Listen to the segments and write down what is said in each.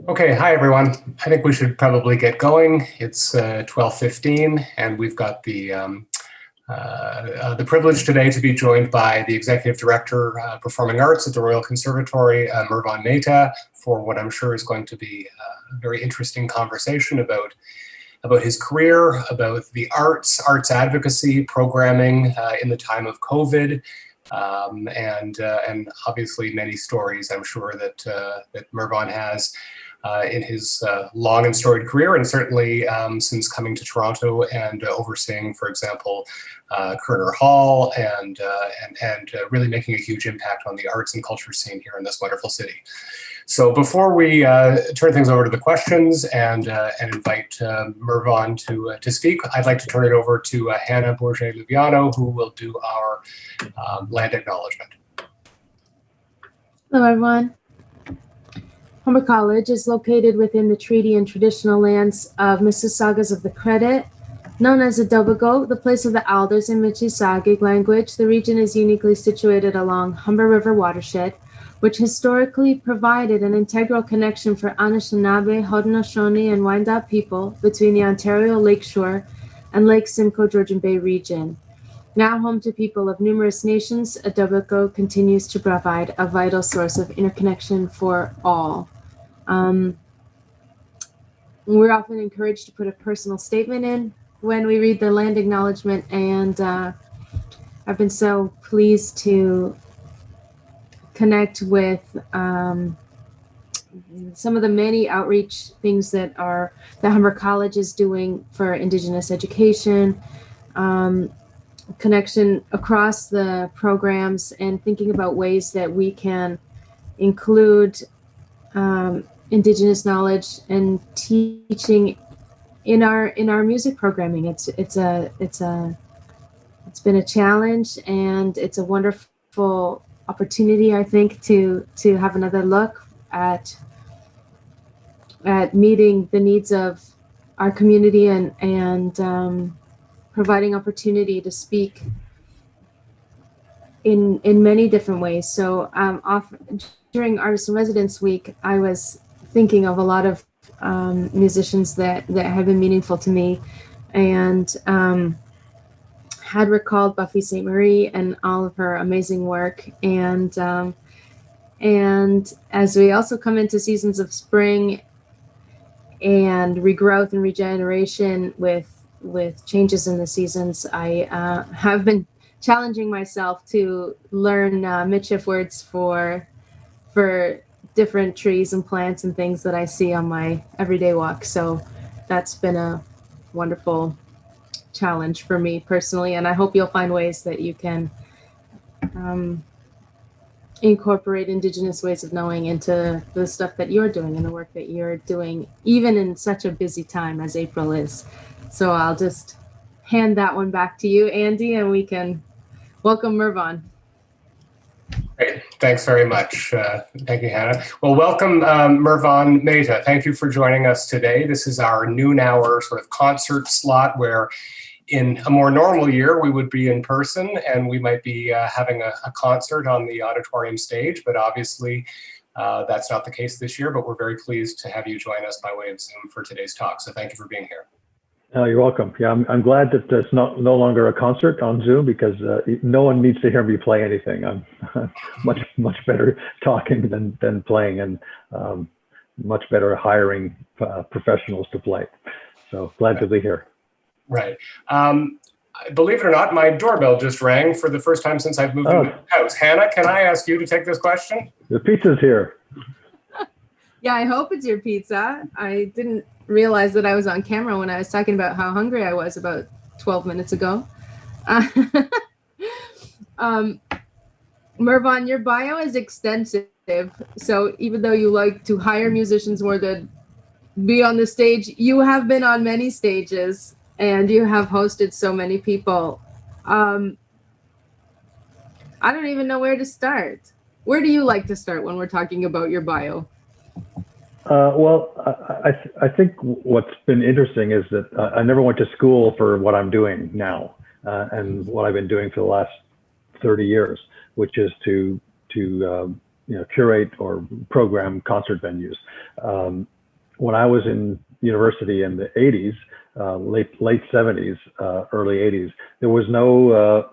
Okay, hi everyone. I think we should probably get going. It's 12:15, and we've got the privilege today to be joined by the Executive Director, Performing Arts at the Royal Conservatory, Mervon Mehta, for what I'm sure is going to be a very interesting conversation about his career, about the arts advocacy, programming in the time of COVID, and obviously many stories I'm sure that Mervon has in his long and storied career, and certainly since coming to Toronto and overseeing, for example, Koerner Hall, and really making a huge impact on the arts and culture scene here in this wonderful city. So before we turn things over to the questions and invite Mervon to speak, I'd like to turn it over to Hannah Burgé Luviano, who will do our land acknowledgement. Hello, everyone. Humber College is located within the treaty and traditional lands of Mississaugas of the Credit. Known as Adobago, the place of the Alders in Mississauga language, the region is uniquely situated along Humber River watershed, which historically provided an integral connection for Anishinaabe, Haudenosaunee, and Wendat people between the Ontario Lakeshore and Lake Simcoe Georgian Bay region. Now home to people of numerous nations, Adobago continues to provide a vital source of interconnection for all. We're often encouraged to put a personal statement in when we read the land acknowledgement, and I've been so pleased to connect with some of the many outreach things that Humber College is doing for Indigenous education, connection across the programs, and thinking about ways that we can include Indigenous knowledge and teaching in our music programming. It's been a challenge, and it's a wonderful opportunity, I think, to have another look at meeting the needs of our community and providing opportunity to speak in many different ways. So during Artist in Residence Week, I was thinking of a lot of musicians that have been meaningful to me, and had recalled Buffy St. Marie and all of her amazing work. And as we also come into seasons of spring and regrowth and regeneration with changes in the seasons, I have been challenging myself to learn Michif words for different trees and plants and things that I see on my everyday walk. So that's been a wonderful challenge for me personally, and I hope you'll find ways that you can incorporate Indigenous ways of knowing into the stuff that you're doing and the work that you're doing, even in such a busy time as April is. So I'll just hand that one back to you, Andy, and we can welcome Mervon. Great, thanks very much. Thank you, Hannah. Well, welcome, Mervon Mehta. Thank you for joining us today. This is our noon hour sort of concert slot, where in a more normal year, we would be in person and we might be having a concert on the auditorium stage, but obviously that's not the case this year, but we're very pleased to have you join us by way of Zoom for today's talk. So thank you for being here. You're welcome. Yeah, I'm glad that it's no longer a concert on Zoom, because no one needs to hear me play anything. I'm much better talking than playing, and much better hiring professionals to play. So glad to be here. Right. Believe it or not, my doorbell just rang for the first time since I've moved into the house. Hannah, can I ask you to take this question? The pizza's here. Yeah, I hope it's your pizza. I didn't realize that I was on camera when I was talking about how hungry I was about 12 minutes ago. Mervon, your bio is extensive. So even though you like to hire musicians more than be on the stage, you have been on many stages and you have hosted so many people. I don't even know where to start. Where do you like to start when we're talking about your bio? Well, I think what's been interesting is that I never went to school for what I'm doing now, and what I've been doing for the last 30 years, which is to curate or program concert venues. When I was in university in the 80s, late 70s, early 80s, there was no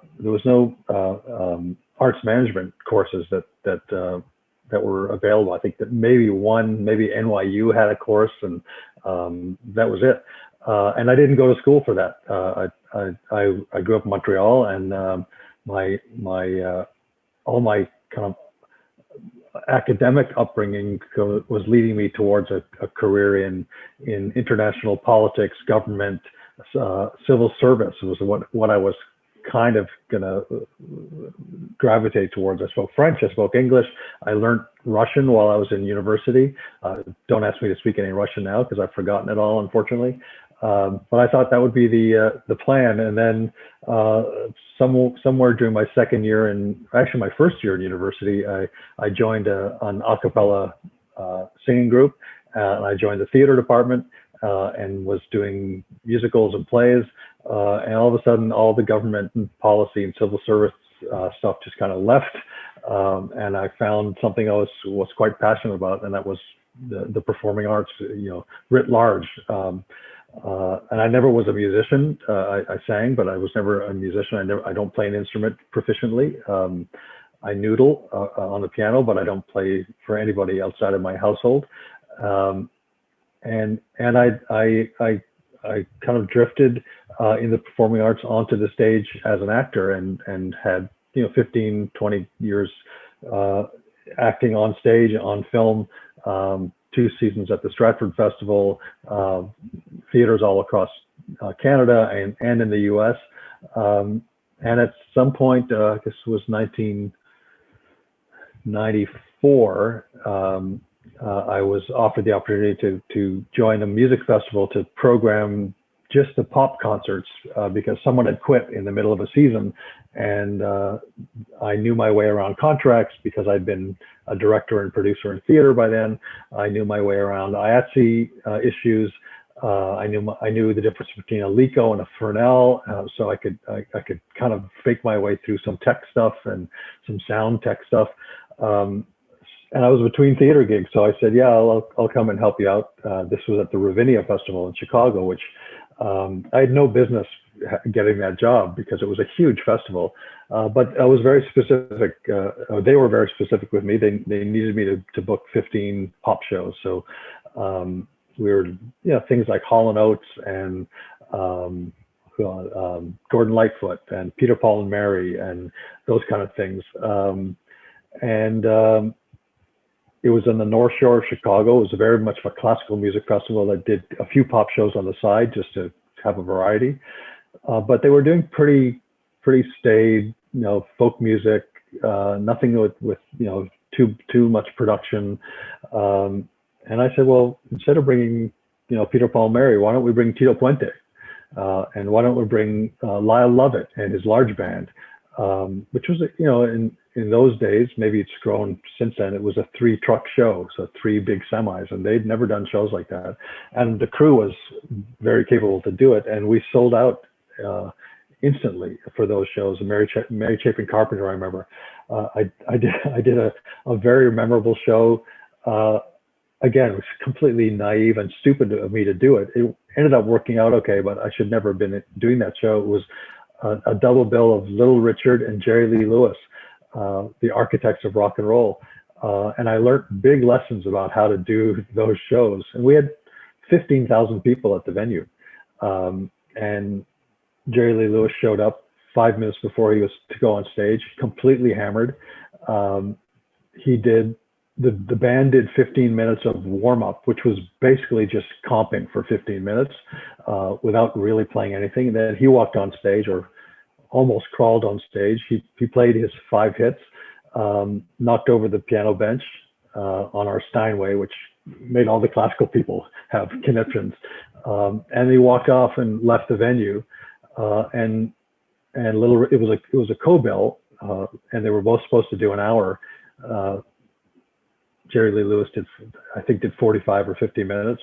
arts management courses that were available. I think that maybe NYU had a course, and that was it. And I didn't go to school for that. I grew up in Montreal, and all my kind of academic upbringing was leading me towards a career in international politics, government, civil service was what I was kind of gonna gravitate towards. I spoke French, I spoke English, I learned Russian while I was in university. Don't ask me to speak any Russian now because I've forgotten it all, unfortunately. But I thought that would be the plan. And then somewhere during my second year, and actually my first year in university, I joined an a cappella singing group, and I joined the theater department and was doing musicals and plays. And all of a sudden, all the government and policy and civil service stuff just kind of left. And I found something I was quite passionate about, and that was the performing arts, writ large. And I never was a musician. I sang, but I was never a musician. I don't play an instrument proficiently. I noodle on the piano, but I don't play for anybody outside of my household. And I kind of drifted in the performing arts onto the stage as an actor, and had 15, 20 years acting on stage, on film. 2 seasons at the Stratford Festival, theaters all across Canada and in the US. And at some point, I guess it was 1994, I was offered the opportunity to join a music festival to program just the pop concerts because someone had quit in the middle of a season, and I knew my way around contracts because I'd been a director and producer in theater by then. I knew my way around IATSE issues. I knew the difference between a LECO and a Fresnel, so I could kind of fake my way through some tech stuff and some sound tech stuff. And I was between theater gigs, so I said, yeah, I'll come and help you out. This was at the Ravinia Festival in Chicago, which I had no business getting that job because it was a huge festival. But I was very specific. They were very specific with me. They needed me to book 15 pop shows. So we were, things like Hall & Oates and Gordon Lightfoot and Peter, Paul and Mary and those kind of things. It was in the North Shore of Chicago. It was very much a classical music festival that did a few pop shows on the side just to have a variety. But they were doing pretty staid, folk music, nothing with too much production. And I said, well, instead of bringing Peter, Paul, Mary, why don't we bring Tito Puente? And why don't we bring Lyle Lovett and his large band, which was in those days, maybe it's grown since then, it was a 3-truck show, so 3 big semis, and they'd never done shows like that. And the crew was very capable to do it, and we sold out instantly for those shows. Mary Chapin Carpenter, I remember. I did a very memorable show. Again, it was completely naive and stupid of me to do it. It ended up working out okay, but I should never have been doing that show. It was a double bill of Little Richard and Jerry Lee Lewis, the architects of rock and roll. And I learned big lessons about how to do those shows. And we had 15,000 people at the venue. And Jerry Lee Lewis showed up 5 minutes before he was to go on stage, completely hammered. The band did 15 minutes of warm up, which was basically just comping for 15 minutes without really playing anything. And then he walked on stage, or almost crawled on stage. He played his 5 hits, knocked over the piano bench on our Steinway, which made all the classical people have conniptions. And he walked off and left the venue. And it was a co-bill, and they were both supposed to do an hour. Jerry Lee Lewis did 45 or 50 minutes.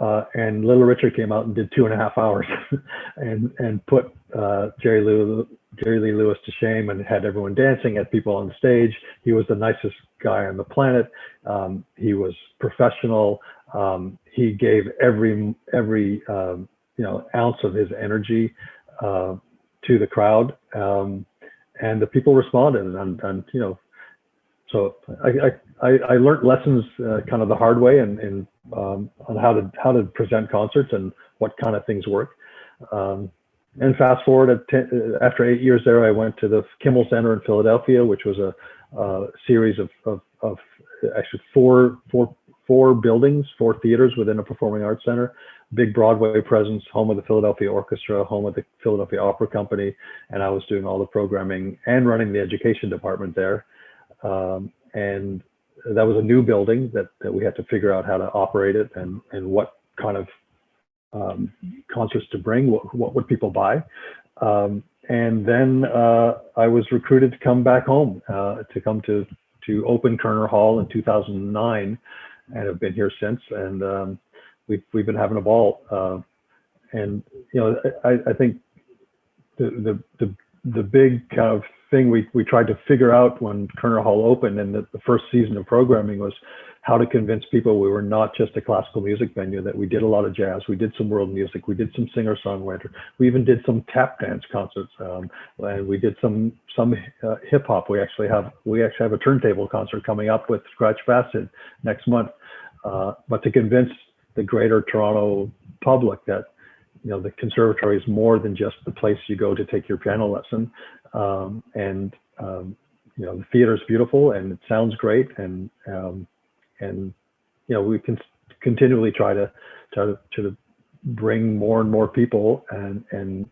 and Little Richard came out and did 2.5 hours and put Jerry Lee Lewis to shame and had everyone dancing, had people on the stage. He was the nicest guy on the planet. He was professional. He gave every ounce of his energy to the crowd, and the people responded. And so I learned lessons kind of the hard way and on how to present concerts and what kind of things work. And fast forward after 8 years there, I went to the Kimmel Center in Philadelphia, which was a series of actually four buildings, 4 theaters within a performing arts center, big Broadway presence, home of the Philadelphia Orchestra, home of the Philadelphia Opera Company, and I was doing all the programming and running the education department there. And that was a new building that we had to figure out how to operate it and what kind of concerts to bring, what would people buy. And then I was recruited to come back home, to come to open Koerner Hall in 2009, and have been here since. And we've been having a ball. And I think the big kind of thing we tried to figure out when Koerner Hall opened and the first season of programming was how to convince people we were not just a classical music venue, that we did a lot of jazz, we did some world music, we did some singer-songwriter, we even did some tap dance concerts, and we did some hip hop. We actually have a turntable concert coming up with Scratch Bassett next month. But to convince the greater Toronto public that the Conservatory is more than just the place you go to take your piano lesson, and the theater is beautiful and it sounds great, and we can continually try to bring more and more people and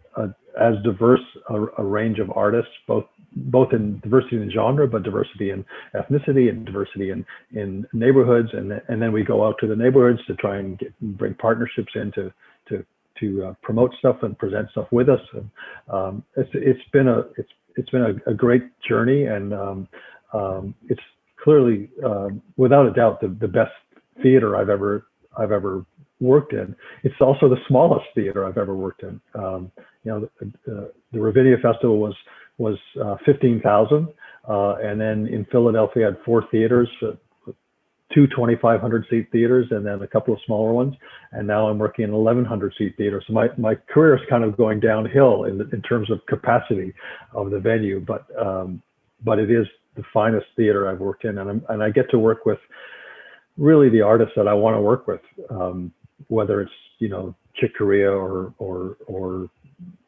as diverse a range of artists, both in diversity in genre, but diversity in ethnicity and diversity in neighborhoods, and then we go out to the neighborhoods to try and bring partnerships in to promote stuff and present stuff with us. And it's been a great journey, and it's clearly without a doubt the best theater I've ever worked in. It's also the smallest theater I've ever worked in. The Ravinia Festival was 15,000, and then in Philadelphia I had 4 theaters, 2 2,500-seat theaters, and then a couple of smaller ones. And now I'm working in 1,100-seat theater. So my career is kind of going downhill in terms of capacity of the venue, but it is the finest theater I've worked in, and I get to work with really the artists that I want to work with, whether it's Chick Corea or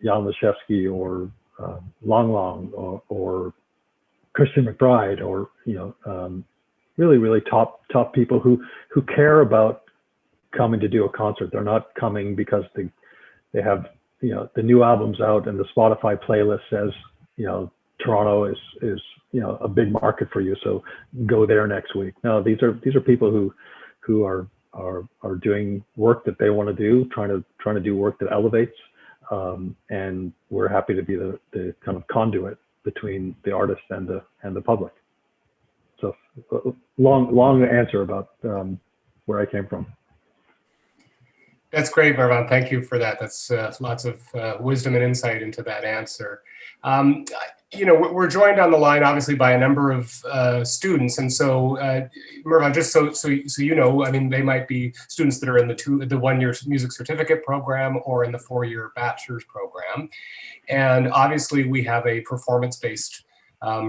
Jan Leszewski or Long Long or Christian McBride or really top people who care about coming to do a concert. They're not coming because they have the new albums out and the Spotify playlist says Toronto is a big market for you, so go there next week. No, these are people who are doing work that they want to do, trying to do work that elevates, and we're happy to be the kind of conduit between the artist and the public. So long answer about where I came from. That's great, Mervon. Thank you for that. That's lots of wisdom and insight into that answer. We're joined on the line, obviously, by a number of students, and so Mervon, just so I mean, they might be students that are in the 1-year music certificate program or in the 4-year bachelor's program, and obviously we have a performance-based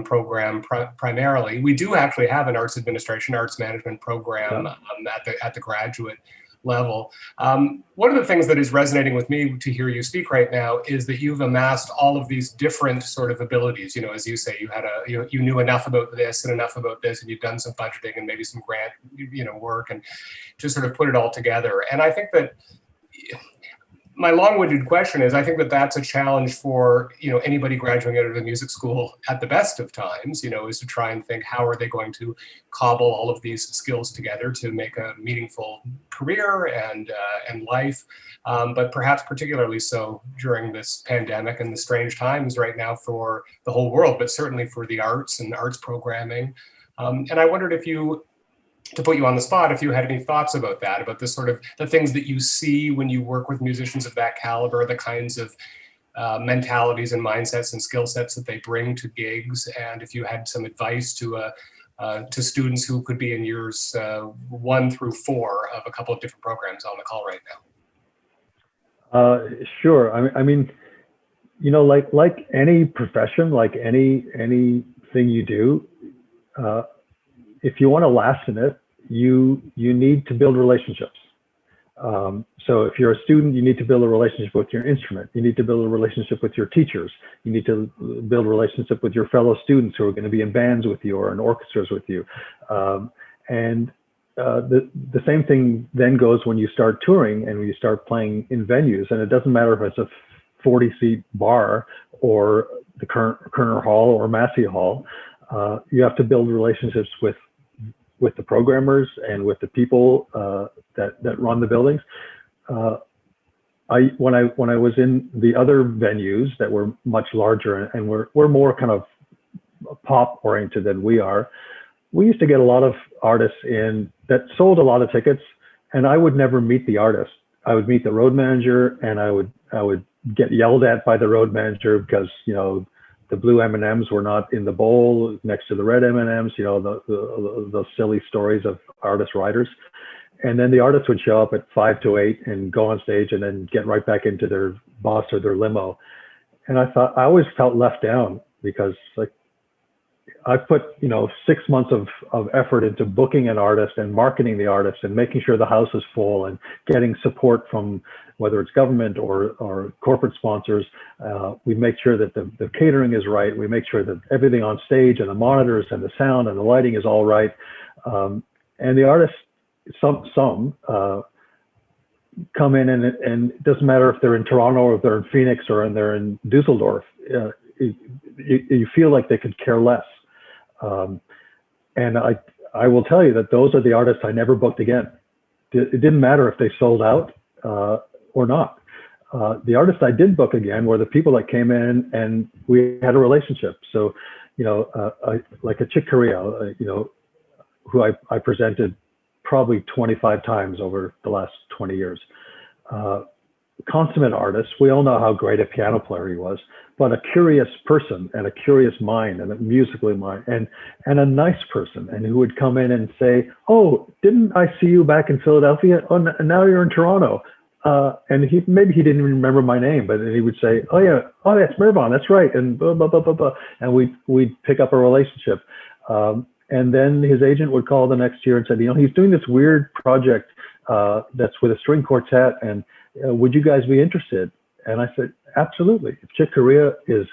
program primarily. We do actually have an arts administration, arts management program at the graduate level. One of the things that is resonating with me to hear you speak right now is that you've amassed all of these different sort of abilities. As you say, you had you knew enough about this and enough about this, and you've done some budgeting and maybe some grant, work, and just sort of put it all together. And I think that my long-winded question is, I think that that's a challenge for anybody graduating out of the music school at the best of times, is to try and think, how are they going to cobble all of these skills together to make a meaningful career and life, but perhaps particularly so during this pandemic and the strange times right now for the whole world, but certainly for the arts and arts programming. And I wondered if you to put you on the spot, if you had any thoughts about that, about the sort of the things that you see when you work with musicians of that caliber, the kinds of mentalities and mindsets and skill sets that they bring to gigs, and if you had some advice to students who could be in years 1 through 4 of a couple of different programs on the call right now. Sure. I mean, you know, like any profession, like anything you do, if you want to last in it, you need to build relationships. So if you're a student, you need to build a relationship with your instrument. You need to build a relationship with your teachers. You need to build a relationship with your fellow students who are going to be in bands with you or in orchestras with you. The same thing then goes when you start touring and when you start playing in venues. And it doesn't matter if it's a 40-seat bar or the Koerner Hall or Massey Hall. You have to build relationships with the programmers and with the people that run the buildings. When I was in the other venues that were much larger and were more kind of pop oriented than we are, we used to get a lot of artists in that sold a lot of tickets, and I would never meet the artist. I would meet the road manager, and I would get yelled at by the road manager because, you know, the blue M&Ms were not in the bowl next to the red M&Ms, you know, the silly stories of artist riders. And then the artists would show up at 5 to 8 and go on stage and then get right back into their bus or their limo. And I always felt left down because, like, I put, you know, 6 months of effort into booking an artist and marketing the artist and making sure the house is full and getting support from whether it's government or corporate sponsors. We make sure that the catering is right. We make sure that everything on stage and the monitors and the sound and the lighting is all right. And the artists, some come in and it doesn't matter if they're in Toronto or if they're in Phoenix or they're in Dusseldorf. You feel like they could care less. And I will tell you that those are the artists I never booked again. It didn't matter if they sold out or not. The artists I did book again were the people that came in and we had a relationship. So, you know, like a Chick Corea, you know, who I presented probably 25 times over the last 20 years. Consummate artist, we all know how great a piano player he was, but a curious person and a curious mind and a musically mind and a nice person, and who would come in and say, "Oh, didn't I see you back in Philadelphia? Oh, now you're in Toronto." And maybe he didn't even remember my name, but he would say, "Oh yeah, oh that's Mervon, that's right," and blah blah blah blah blah, and we'd pick up a relationship. And then his agent would call the next year and said, "You know, he's doing this weird project that's with a string quartet, and would you guys be interested?" And I said, "Absolutely. If Chick Corea is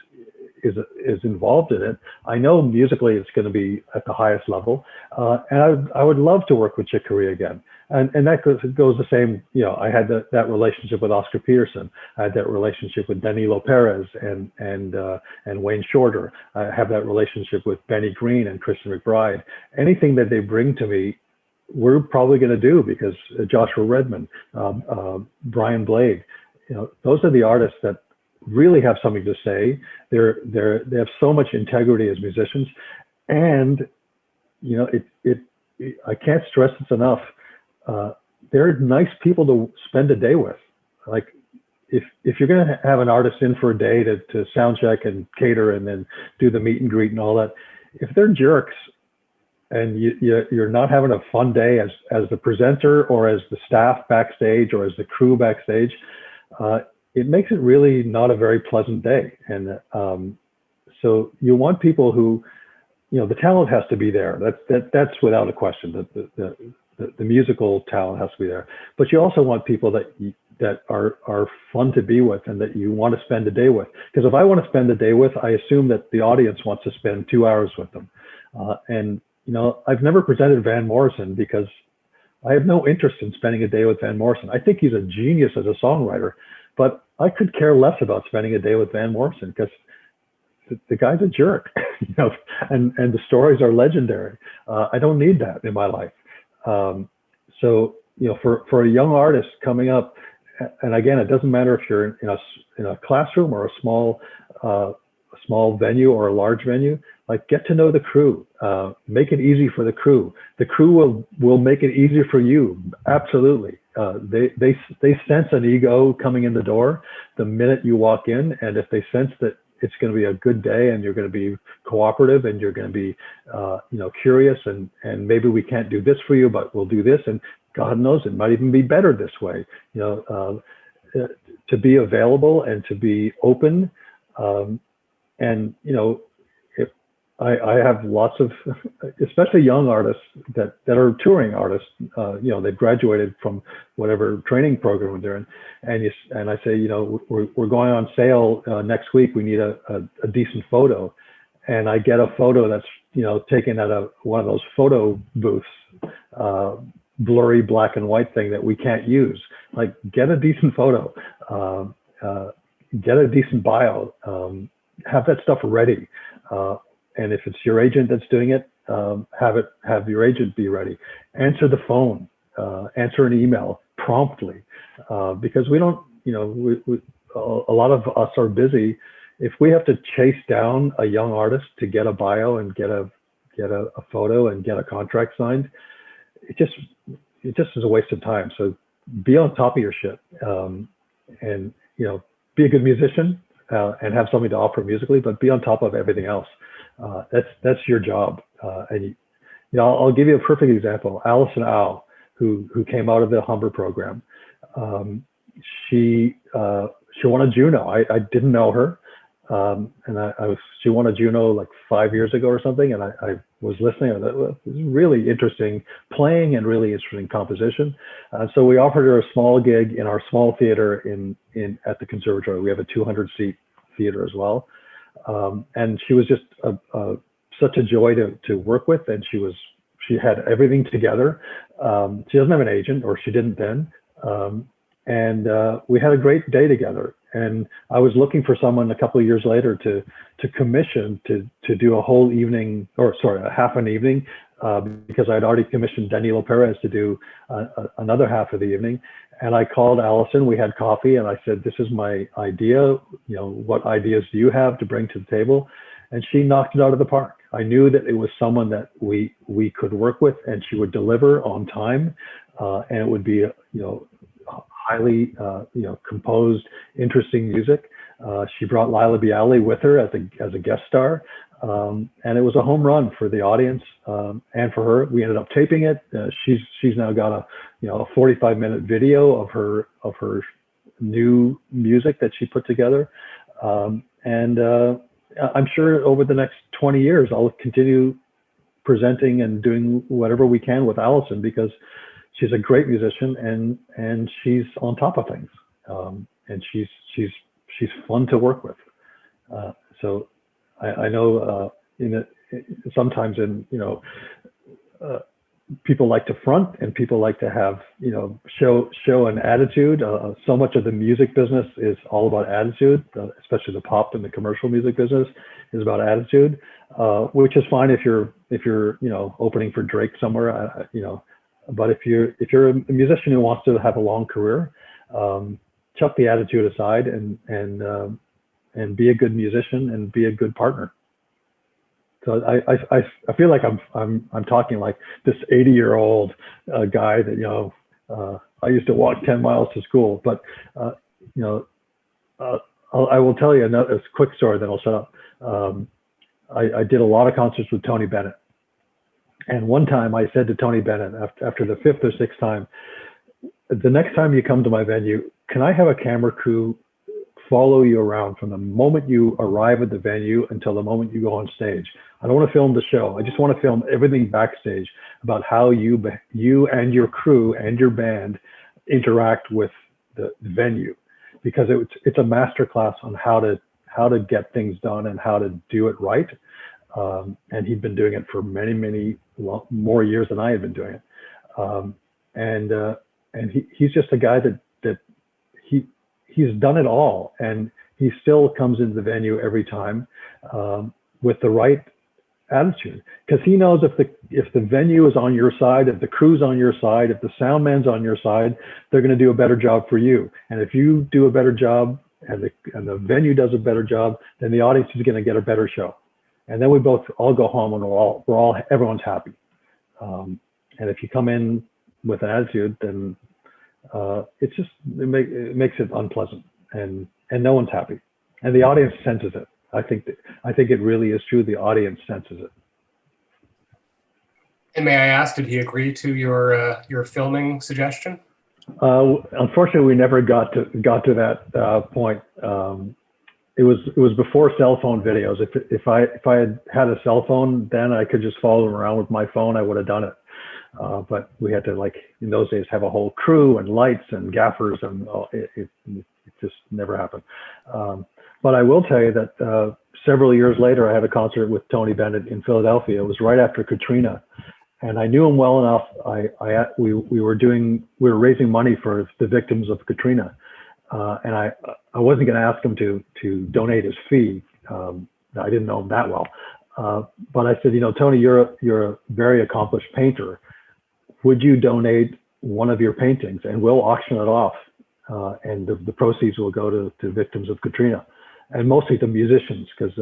involved in it, I know musically it's going to be at the highest level, and I would love to work with Chick Corea again." And that goes the same. You know, I had that relationship with Oscar Peterson. I had that relationship with Danilo Perez and Wayne Shorter. I have that relationship with Benny Green and Kristen McBride. Anything that they bring to me, we're probably going to do, because Joshua Redman, Brian Blade, you know, those are the artists that really have something to say. They have so much integrity as musicians, and you know, I can't stress this enough. They're nice people to spend a day with. Like, if you're going to have an artist in for a day to sound check and cater and then do the meet and greet and all that, if they're jerks and you're not having a fun day as the presenter or as the staff backstage or as the crew backstage, it makes it really not a very pleasant day. And so you want people who, you know, the talent has to be there. That's without a question. The musical talent has to be there. But you also want people that are fun to be with and that you want to spend a day with. Because if I want to spend a day with, I assume that the audience wants to spend 2 hours with them. And you know, I've never presented Van Morrison because I have no interest in spending a day with Van Morrison. I think he's a genius as a songwriter, but I could care less about spending a day with Van Morrison because the guy's a jerk, you know, and the stories are legendary. I don't need that in my life. So, you know, for a young artist coming up, and again, it doesn't matter if you're in a classroom or a small venue or a large venue, Like, get to know the crew, make it easy for the crew. The crew will make it easier for you. Absolutely. They sense an ego coming in the door the minute you walk in. And if they sense that it's going to be a good day and you're going to be cooperative and you're going to be, curious and maybe we can't do this for you, but we'll do this. And God knows it might even be better this way, to be available and to be open. I have lots of, especially young artists that are touring artists. They've graduated from whatever training program they're in, and I say, we're going on sale next week. We need a decent photo, and I get a photo that's taken at one of those photo booths, blurry black and white thing that we can't use. Like, get a decent photo, get a decent bio, have that stuff ready. And if it's your agent that's doing it, have your agent be ready. Answer the phone, answer an email promptly, because we don't, a lot of us are busy. If we have to chase down a young artist to get a bio and get a photo and get a contract signed, it just is a waste of time. So be on top of your shit, and be a good musician and have something to offer musically, but be on top of everything else. That's your job. I'll give you a perfect example. Alison Au, who came out of the Humber program, she won a Juno. I didn't know her, and she won a Juno like 5 years ago or something. And I was listening. I thought, well, this is really interesting playing and really interesting composition. So we offered her a small gig in our small theater at the Conservatory. We have a 200-seat theater as well. And she was just such a joy to work with, and she had everything together. She doesn't have an agent, or she didn't then, and we had a great day together. And I was looking for someone a couple of years later to commission to do a whole evening, or sorry, a half an evening, because I'd already commissioned Danilo Perez to do another half of the evening. And I called Alison, we had coffee, and I said, this is my idea. What ideas do you have to bring to the table? And she knocked it out of the park. I knew that it was someone that we could work with, and she would deliver on time. And it would be, highly, composed, interesting music. She brought Laila Bialy with her as a guest star. And it was a home run for the audience, and for her. We ended up taping it. She's now got a 45-minute video of her new music that she put together. And I'm sure over the next 20 years, I'll continue presenting and doing whatever we can with Alison, because she's a great musician and she's on top of things. And she's fun to work with. So I know sometimes people like to front, and people like to have, show an attitude. So much of the music business is all about attitude, especially the pop and the commercial music business is about attitude, which is fine if you're opening for Drake somewhere, but if you're a musician who wants to have a long career, chuck the attitude aside and be a good musician and be a good partner. So I feel like I'm talking like this 80-year-old guy that I used to walk 10 miles to school, but I will tell you a quick story, then I'll shut up. I did a lot of concerts with Tony Bennett, and one time I said to Tony Bennett after the 5th or 6th time, the next time you come to my venue, can I have a camera crew follow you around from the moment you arrive at the venue until the moment you go on stage? I don't want to film the show. I just want to film everything backstage about how you and your crew and your band interact with the venue, because it's a masterclass on how to get things done and how to do it right. And he'd been doing it for many, many more years than I had been doing it. And he's just a guy that he's done it all, and he still comes into the venue every time with the right attitude, because he knows if the venue is on your side, if the crew's on your side, if the sound man's on your side, they're going to do a better job for you. And if you do a better job and the venue does a better job, then the audience is going to get a better show. And then we both all go home and everyone's happy. And if you come in with an attitude, then it makes it unpleasant, and no one's happy, and the audience senses it. I think it really is true. The audience senses it. And may I ask, did he agree to your filming suggestion? Unfortunately, we never got to that point. It was before cell phone videos. If I had a cell phone, then I could just follow him around with my phone. I would have done it. But we had to, like, in those days, have a whole crew and lights and gaffers, and it just never happened. But I will tell you that several years later, I had a concert with Tony Bennett in Philadelphia. It was right after Katrina, and I knew him well enough. We were raising money for the victims of Katrina, and I wasn't going to ask him to donate his fee. I didn't know him that well, but I said, Tony, you're a very accomplished painter. Would you donate one of your paintings, and we'll auction it off, and the proceeds will go to victims of Katrina, and mostly to musicians, because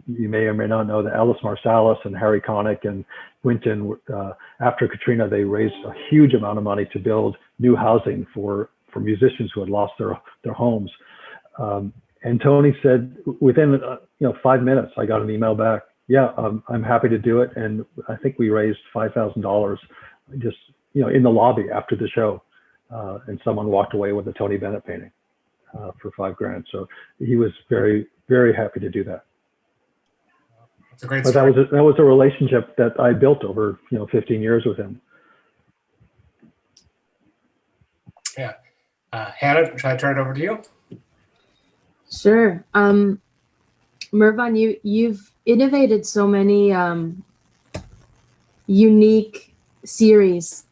you may or may not know that Ellis Marsalis and Harry Connick and Winton, after Katrina, they raised a huge amount of money to build new housing for musicians who had lost their homes. And Tony said, within 5 minutes, I got an email back. Yeah, I'm happy to do it. And I think we raised $5,000 just in the lobby after the show, and someone walked away with a Tony Bennett painting for $5,000. So he was very, very happy to do that. That's a great but story. that was a relationship that I built over 15 years with him. Yeah, Hannah, should I turn it over to you? Sure. Mervon, you've innovated so many unique series,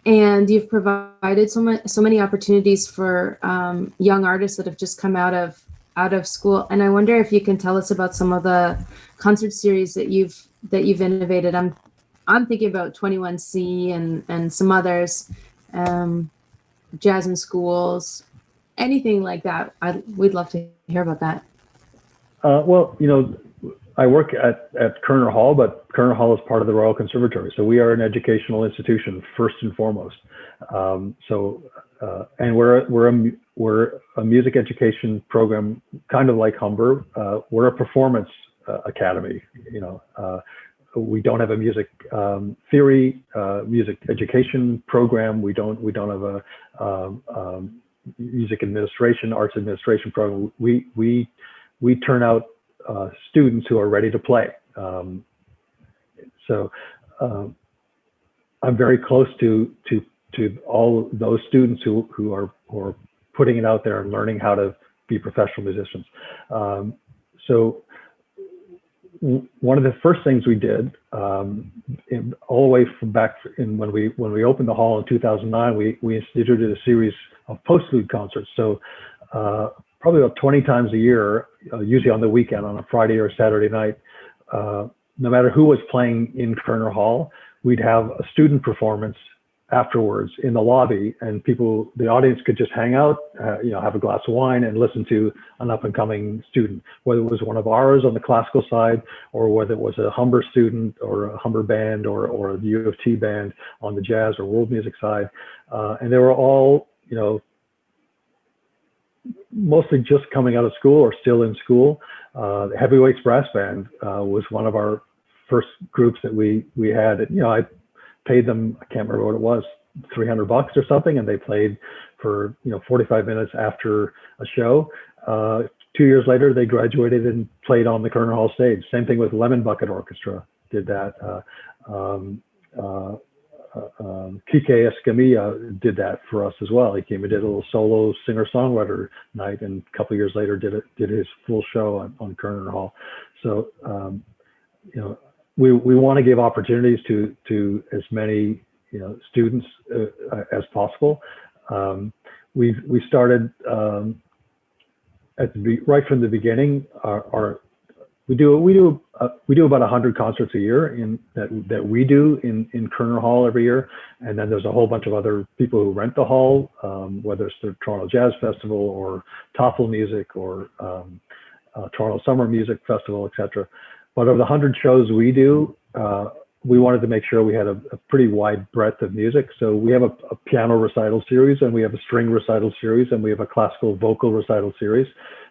and you've provided so many opportunities for young artists that have just come out of school. And I wonder if you can tell us about some of the concert series that you've innovated. I'm thinking about 21C and some others, Jazz in Schools, anything like that. We'd love to hear about that. Well, I work at Koerner Hall, but Koerner Hall is part of the Royal Conservatory. So we are an educational institution first and foremost. And we're a music education program, kind of like Humber. We're a performance academy. We don't have a music theory, music education program. We don't have a music administration, arts administration program. We turn out students who are ready to play. So I'm very close to all those students who are putting it out there and learning how to be professional musicians. So one of the first things we did, all the way from back in when we opened the hall in 2009, we instituted a series of postlude concerts. So probably about 20 times a year, usually on the weekend, on a Friday or Saturday night, no matter who was playing in Koerner Hall, we'd have a student performance afterwards in the lobby, and the audience could just hang out, have a glass of wine and listen to an up and coming student, whether it was one of ours on the classical side, or whether it was a Humber student or a Humber band or a U of T band on the jazz or world music side. And they were all, mostly just coming out of school or still in school. The Heavyweights Brass Band was one of our first groups that we had. I paid them, I can't remember what it was, $300 or something, and they played for 45 minutes after a show. 2 years later, they graduated and played on the Koerner Hall stage. Same thing with Lemon Bucket Orchestra, did that. Kike Escamilla did that for us as well. He came and did a little solo singer-songwriter night, and a couple of years later did his full show on Koerner Hall. So we want to give opportunities to as many students as possible. We started right from the beginning. We do about 100 concerts a year that we do in Koerner Hall every year, and then there's a whole bunch of other people who rent the hall, whether it's the Toronto Jazz Festival or Toffel Music or Toronto Summer Music Festival, etc. But of the 100 shows we do, we wanted to make sure we had a pretty wide breadth of music. So we have a piano recital series, and we have a string recital series, and we have a classical vocal recital series,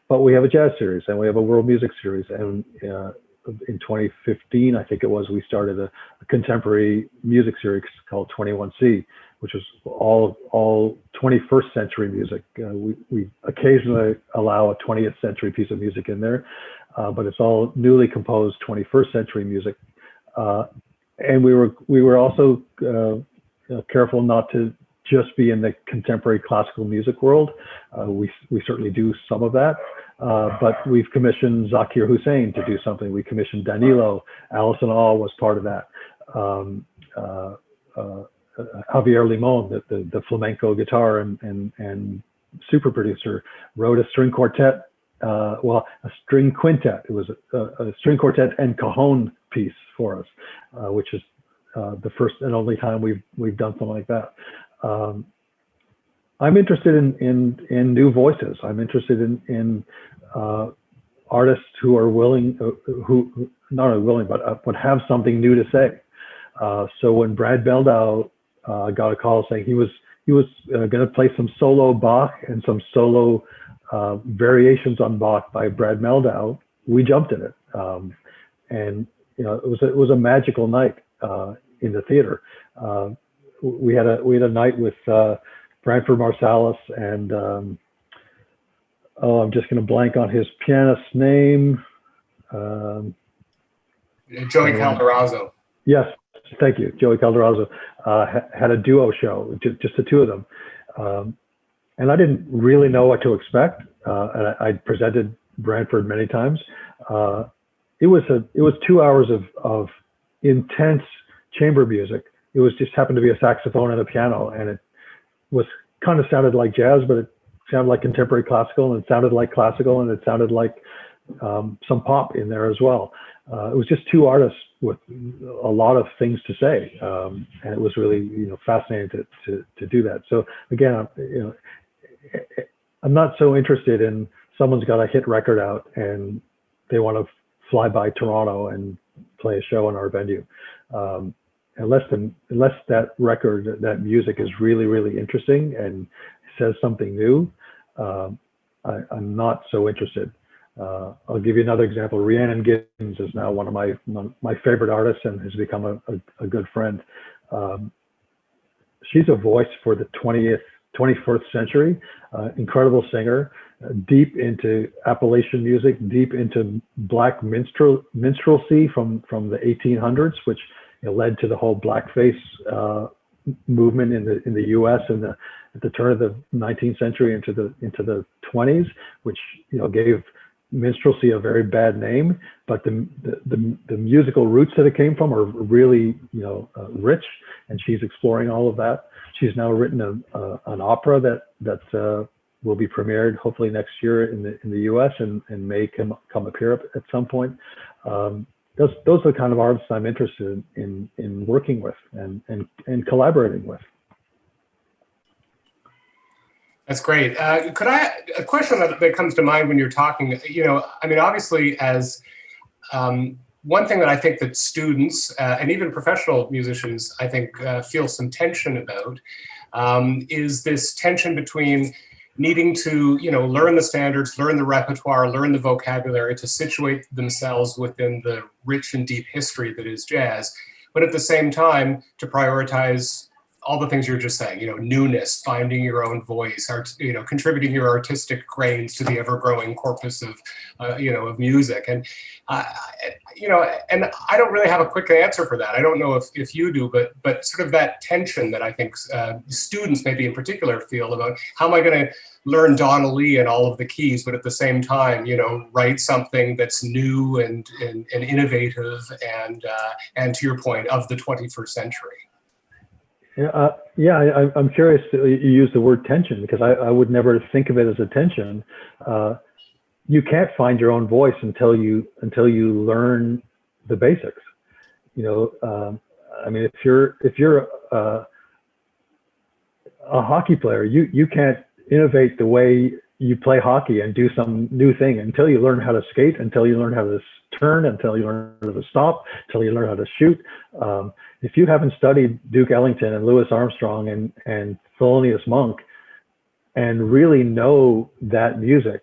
but we have a jazz series, and we have a world music series. And in 2015, I think it was, we started a contemporary music series called 21C, which is all 21st century music. We occasionally allow a 20th century piece of music in there, but it's all newly composed 21st century music. And we were also careful not to just be in the contemporary classical music world. We certainly do some of that, but we've commissioned Zakir Hussain to do something. We commissioned Danilo. Alison All was part of that. Javier Limon, the flamenco guitar and super producer, wrote a string quartet. A string quintet. It was a string quartet and cajon piece for us, which is the first and only time we've done something like that. I'm interested in new voices. I'm interested in artists who are willing, who not only willing, but have something new to say. So when Brad Meldau got a call saying he was going to play some solo Bach and some solo variations on Bach by Brad Meldau, we jumped in it, and it was a magical night in the theater. We had a night with Branford Marsalis and I'm just going to blank on his pianist's name. Joey Calderazzo. Yes, thank you. Joey Calderazzo had a duo show, just the two of them. And I didn't really know what to expect. And I presented Branford many times. It was 2 hours of intense chamber music. It was just happened to be a saxophone and a piano, and it was kind of sounded like jazz, but it sounded like contemporary classical, and it sounded like classical, and it sounded like some pop in there as well. It was just two artists with a lot of things to say, and it was really fascinating to do that. So again, I'm not so interested in someone's got a hit record out and they want to fly by Toronto and play a show in our venue. Unless that record, that music is really, really interesting and says something new, I'm not so interested. I'll give you another example. Rhiannon Giddens is now one of my favorite artists and has become a good friend. She's a voice for the 21st century, incredible singer, deep into Appalachian music, deep into black minstrelsy from the 1800s, which led to the whole blackface movement in the U.S. at the turn of the 19th century into the 20s, which gave minstrelsy a very bad name, but the musical roots that it came from are really rich, and she's exploring all of that. She's now written an opera that will be premiered hopefully next year in the U.S. and may come appear at some point. Those are the kind of artists I'm interested in working with and collaborating with. That's great. A question that comes to mind when you're talking, obviously as one thing that I think that students and even professional musicians, I think, feel some tension about is this tension between needing to, learn the standards, learn the repertoire, learn the vocabulary to situate themselves within the rich and deep history that is jazz, but at the same time to prioritize all the things you're just saying, newness, finding your own voice, contributing your artistic grains to the ever-growing corpus of, of music. And, and I don't really have a quick answer for that. I don't know if you do, but sort of that tension that I think students maybe in particular feel about how am I going to learn Donna Lee and all of the keys, but at the same time, write something that's new and innovative and to your point, of the 21st century. I'm curious you use the word tension, because I would never think of it as a tension. You can't find your own voice until you learn the basics. If you're a hockey player, you can't innovate the way you play hockey and do some new thing until you learn how to skate, until you learn how to turn, until you learn how to stop, until you learn how to shoot. If you haven't studied Duke Ellington and Louis Armstrong and Thelonious Monk and really know that music,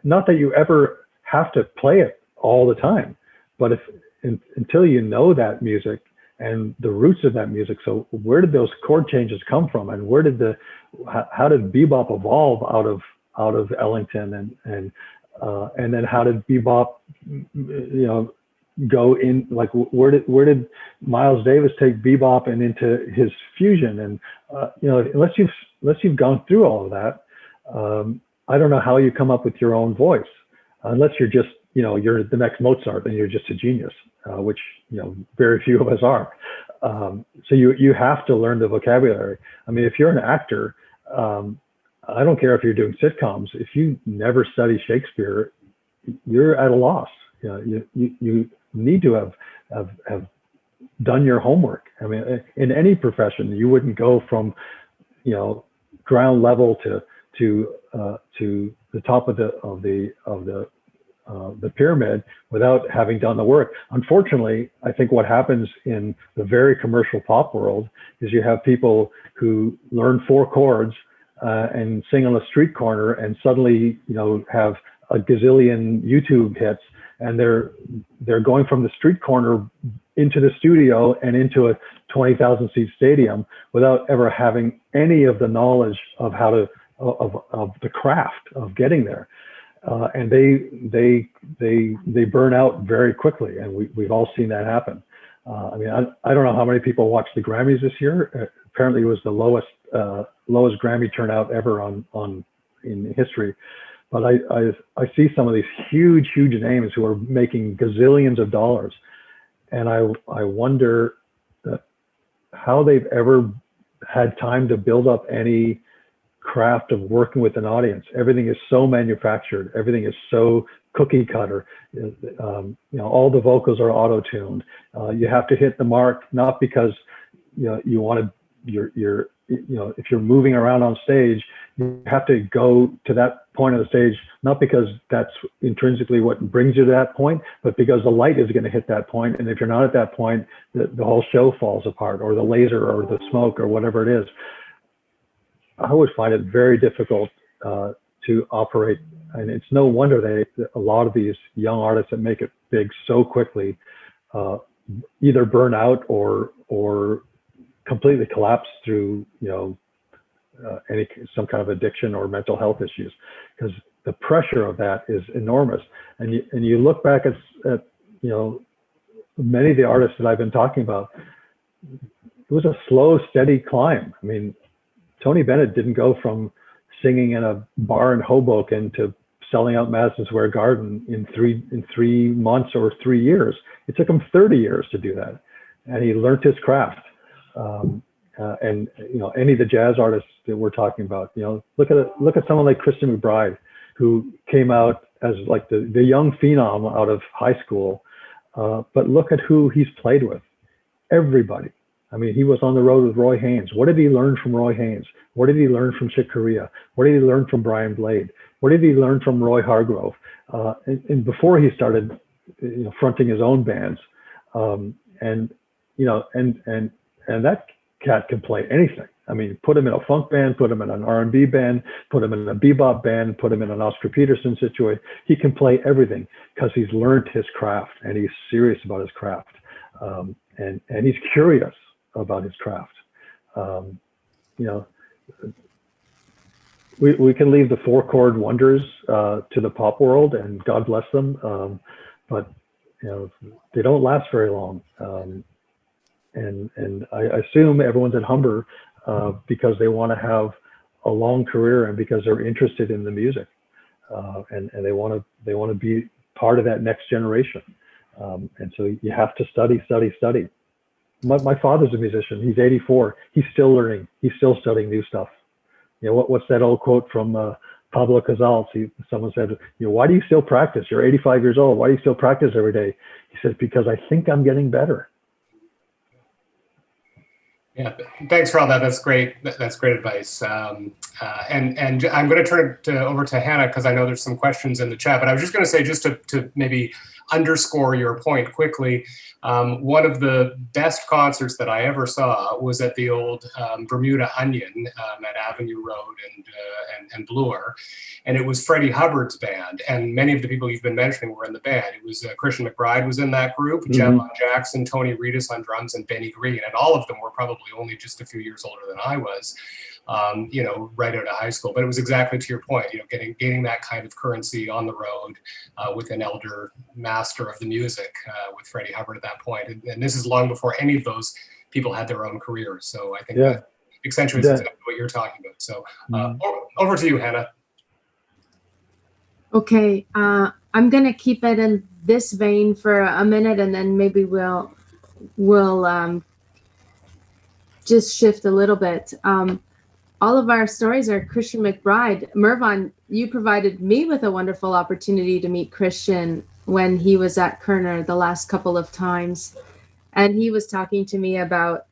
not that you ever have to play it all the time, but until you know that music and the roots of that music. So where did those chord changes come from, and how did bebop evolve out of Ellington, and then how did bebop, go in, like where did Miles Davis take bebop and into his fusion? And unless you've gone through all of that, I don't know how you come up with your own voice, unless you're just you're the next Mozart and you're just a genius, which very few of us are. So you have to learn the vocabulary. I mean, if you're an actor, I don't care if you're doing sitcoms. If you never study Shakespeare, you're at a loss. You need to have done your homework. I mean, in any profession, you wouldn't go from ground level to the top of the pyramid without having done the work. Unfortunately, I think what happens in the very commercial pop world is you have people who learn 4 chords and sing on a street corner, and suddenly have a gazillion YouTube hits, and they're going from the street corner into the studio and into a 20,000 seat stadium without ever having any of the knowledge of how to of the craft of getting there. And they burn out very quickly, and we've all seen that happen. I mean, I don't know how many people watched the Grammys this year. Apparently, it was the lowest Grammy turnout ever in history. But I see some of these huge names who are making gazillions of dollars, and I wonder how they've ever had time to build up any craft of working with an audience. Everything is so manufactured. Everything is so cookie cutter. All the vocals are auto-tuned. You have to hit the mark, not because you want to. If you're moving around on stage, you have to go to that point of the stage, not because that's intrinsically what brings you to that point, but because the light is going to hit that point. And if you're not at that point, the whole show falls apart, or the laser or the smoke or whatever it is. I would find it very difficult to operate, and it's no wonder a lot of these young artists that make it big so quickly either burn out or completely collapse through some kind of addiction or mental health issues, because the pressure of that is enormous. And you look back at many of the artists that I've been talking about, it was a slow, steady climb. I mean, Tony Bennett didn't go from singing in a bar in Hoboken to selling out Madison Square Garden in three months or 3 years. It took him 30 years to do that, and he learned his craft. And any of the jazz artists that we're talking about, look at someone like Kristen McBride, who came out as like the young phenom out of high school, but look at who he's played with. Everybody. I mean, he was on the road with Roy Haynes. What did he learn from Roy Haynes? What did he learn from Chick Corea? What did he learn from Brian Blade? What did he learn from Roy Hargrove? And before he started, fronting his own bands, and that cat can play anything. I mean, put him in a funk band, put him in an R&B band, put him in a bebop band, put him in an Oscar Peterson situation. He can play everything because he's learned his craft, and he's serious about his craft, and he's curious about his craft. We can leave the 4-chord wonders to the pop world, and God bless them, but they don't last very long. And I assume everyone's at Humber because they want to have a long career, and because they're interested in the music, and they want to be part of that next generation. And so you have to study. My father's a musician. He's 84. He's still learning. He's still studying new stuff. What's that old quote from Pablo Casals? Someone said, why do you still practice? You're 85 years old. Why do you still practice every day? He says, because I think I'm getting better. Yeah, thanks for all that. That's great. That's great advice. And I'm going to turn it over to Hannah because I know there's some questions in the chat. But I was just going to say, just to maybe underscore your point quickly, one of the best concerts that I ever saw was at the old Bermuda Onion at Avenue Road and Bloor, and it was Freddie Hubbard's band. And many of the people you've been mentioning were in the band. It was Christian McBride was in that group, Gemma Jackson, Tony Reedus on drums, and Benny Green, and all of them were probably only just a few years older than I was. You know, right out of high school. But it was exactly to your point, you know, gaining that kind of currency on the road with an elder master of the music with Freddie Hubbard at that point. And this is long before any of those people had their own careers. So I think that accentuates exactly what you're talking about. So over to you, Hannah. Okay, I'm going to keep it in this vein for a minute, and then maybe we'll just shift a little bit. All of our stories are Christian McBride. Mervon, you provided me with a wonderful opportunity to meet Christian when he was at Koerner the last couple of times. And he was talking to me about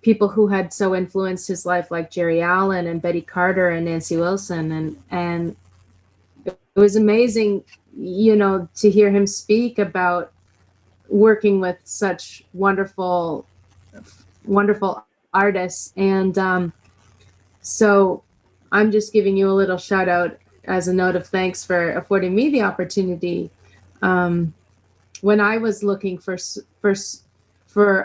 people who had so influenced his life, like Jerry Allen and Betty Carter and Nancy Wilson. And it was amazing, you know, to hear him speak about working with such wonderful artists. And so I'm just giving you a little shout out as a note of thanks for affording me the opportunity. When I was looking for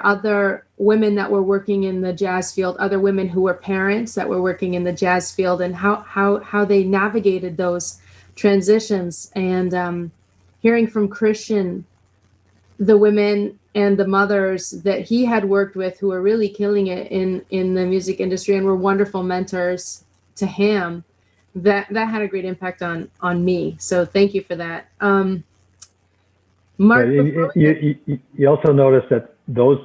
other women that were working in the jazz field, other women who were parents that were working in the jazz field, and how they navigated those transitions, and hearing from Christian, the women and the mothers that he had worked with who were really killing it in the music industry and were wonderful mentors to him, that had a great impact on me. So thank you for that. Mark, you also notice that those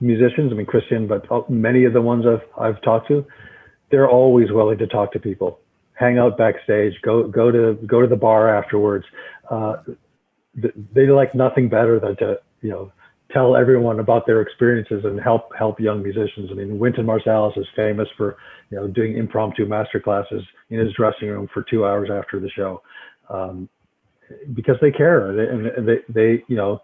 musicians, I mean Christian, but many of the ones I've talked to, they're always willing to talk to people, hang out backstage, go to the bar afterwards. They like nothing better than to, you know, tell everyone about their experiences and help young musicians. I mean, Wynton Marsalis is famous for, you know, doing impromptu master classes in his dressing room for 2 hours after the show, because they care. They you know,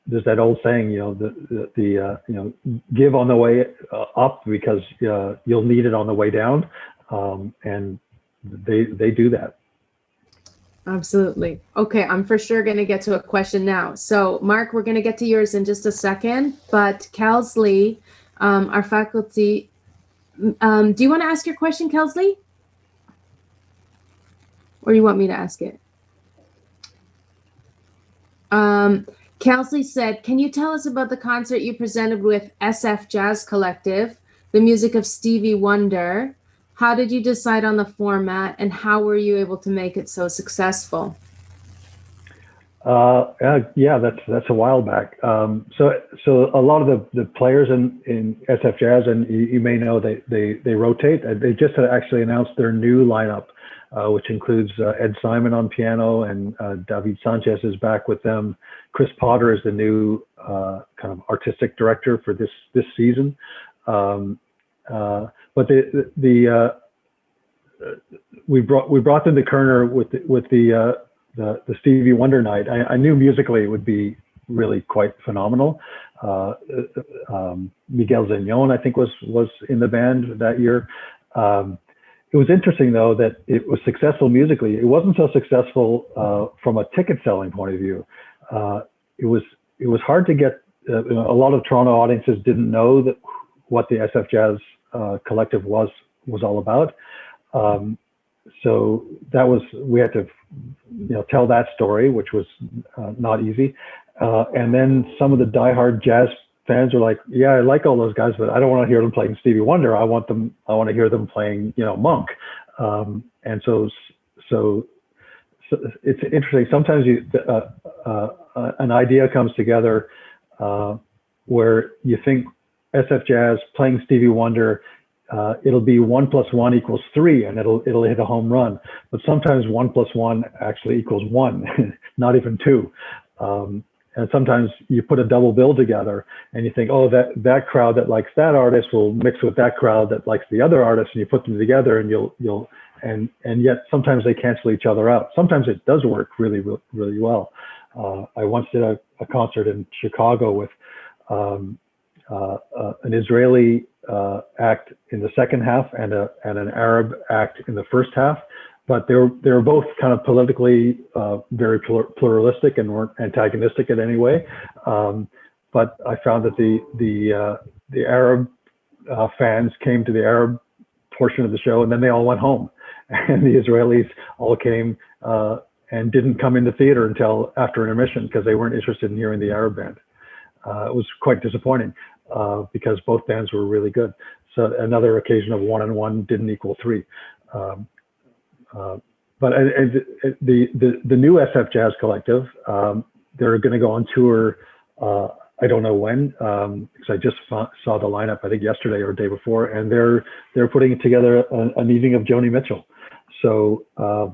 there's that old saying, you know, the you know, give on the way up because you'll need it on the way down, and they do that. Absolutely. Okay, I'm for sure going to get to a question now. So, Mark, we're going to get to yours in just a second. But Kelsley, our faculty, do you want to ask your question, Kelsley? Or you want me to ask it? Kelsley said, can you tell us about the concert you presented with SF Jazz Collective, the music of Stevie Wonder? How did you decide on the format, and how were you able to make it so successful? Yeah, that's a while back. So a lot of the players in SF Jazz, and you may know, they rotate. They just actually announced their new lineup, which includes Ed Simon on piano, and David Sanchez is back with them. Chris Potter is the new kind of artistic director for this season. But we brought them to Koerner with the Stevie Wonder night. I knew musically it would be really quite phenomenal. Miguel Zignon, I think, was in the band that year. It was interesting though that it was successful musically. It wasn't so successful from a ticket selling point of view. It was hard to get. A lot of Toronto audiences didn't know what the SF Jazz Collective was all about. So we had to, you know, tell that story, which was not easy. And then some of the diehard jazz fans were like, yeah, I like all those guys, but I don't want to hear them playing Stevie Wonder. I want to hear them playing, you know, Monk. And so it's interesting. Sometimes an idea comes together where you think SF Jazz playing Stevie Wonder, it'll be 1 + 1 = 3, and it'll hit a home run. But sometimes 1 + 1 actually equals 1, not even 2. And sometimes you put a double bill together and you think, oh, that crowd that likes that artist will mix with that crowd that likes the other artist, and you put them together and and yet sometimes they cancel each other out. Sometimes it does work really, really well. I once did a concert in Chicago with an Israeli act in the second half and an Arab act in the first half, but they were both kind of politically very pluralistic and weren't antagonistic in any way. But I found that the Arab fans came to the Arab portion of the show, and then they all went home, and the Israelis all came and didn't come in the theater until after intermission because they weren't interested in hearing the Arab band. It was quite disappointing because both bands were really good. So another occasion of 1 and 1 didn't equal 3. But the new SF Jazz Collective, they're going to go on tour. I don't know when, because I just saw the lineup, I think yesterday or the day before, and they're putting together an evening of Joni Mitchell. So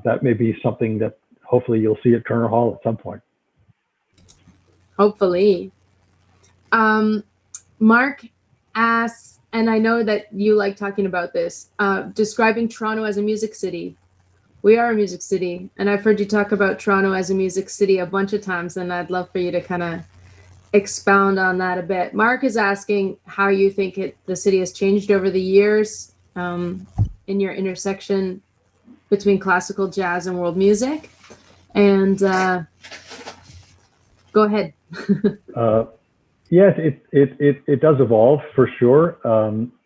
that may be something that hopefully you'll see at Koerner Hall at some point. Hopefully. Mark asks, and I know that you like talking about this, describing Toronto as a music city. We are a music city, and I've heard you talk about Toronto as a music city a bunch of times, and I'd love for you to kind of expound on that a bit. Mark is asking how you think the city has changed over the years in your intersection between classical, jazz, and world music. And go ahead. Yes, it does evolve for sure.